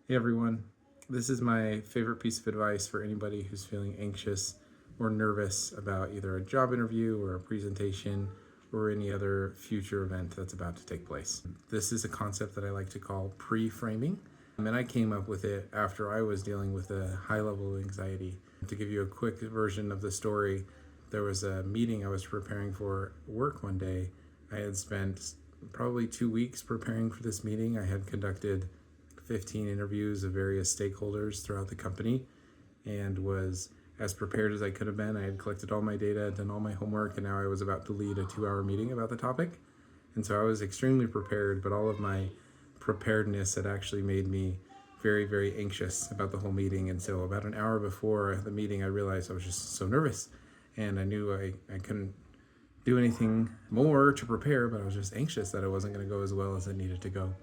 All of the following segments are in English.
Hey everyone, this is my favorite piece of advice for anybody who's feeling anxious or nervous about either a job interview or a presentation or any other future event that's about to take place. This is a concept that I like to call pre-framing, and I came up with it after I was dealing with a high level of anxiety. To give you a quick version of the story, there was a meeting I was preparing for work one day. I had spent probably 2 weeks preparing for this meeting. I had conducted 15 interviews of various stakeholders throughout the company and was as prepared as I could have been. I had collected all my data, done all my homework, and now I was about to lead a 2-hour meeting about the topic. And so I was extremely prepared, but all of my preparedness had actually made me very, very anxious about the whole meeting. And so about an hour before the meeting, I realized I was just so nervous, and I knew I couldn't do anything more to prepare, but I was just anxious that it wasn't going to go as well as it needed to go.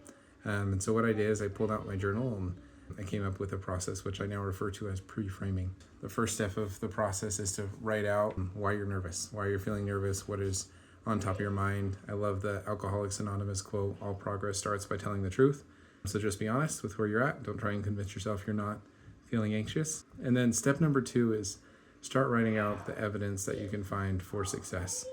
And so what I did is I pulled out my journal and I came up with a process which I now refer to as pre-framing. The first step of the process is to write out why you're nervous, why you're feeling nervous, what is on top of your mind. I love the Alcoholics Anonymous quote, all progress starts by telling the truth. So just be honest with where you're at. Don't try and convince yourself you're not feeling anxious. And then step number 2 is start writing out the evidence that you can find for success.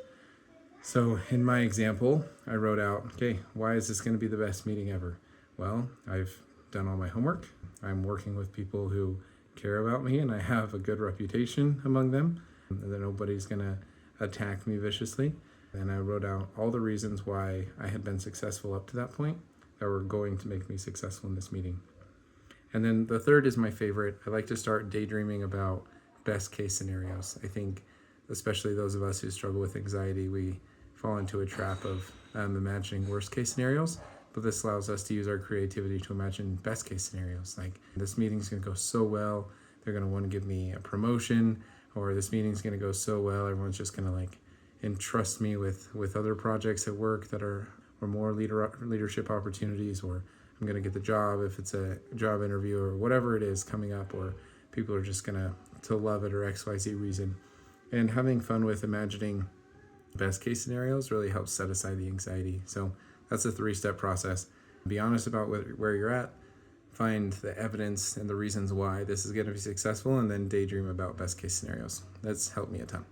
So in my example, I wrote out, okay, why is this going to be the best meeting ever? Well, I've done all my homework. I'm working with people who care about me, and I have a good reputation among them, that nobody's going to attack me viciously. And I wrote out all the reasons why I had been successful up to that point that were going to make me successful in this meeting. And then the third is my favorite. I like to start daydreaming about best case scenarios. I think especially those of us who struggle with anxiety, we fall into a trap of imagining worst case scenarios, but this allows us to use our creativity to imagine best case scenarios. Like, this meeting's going to go so well, they're going to want to give me a promotion, or this meeting's going to go so well, everyone's just going to like entrust me with other projects at work that are more leadership opportunities, or I'm going to get the job if it's a job interview or whatever it is coming up, or people are just going to love it or XYZ reason. And having fun with imagining best case scenarios really helps set aside the anxiety. So that's a 3-step process. Be honest about where you're at, find the evidence and the reasons why this is going to be successful, and then daydream about best case scenarios. That's helped me a ton.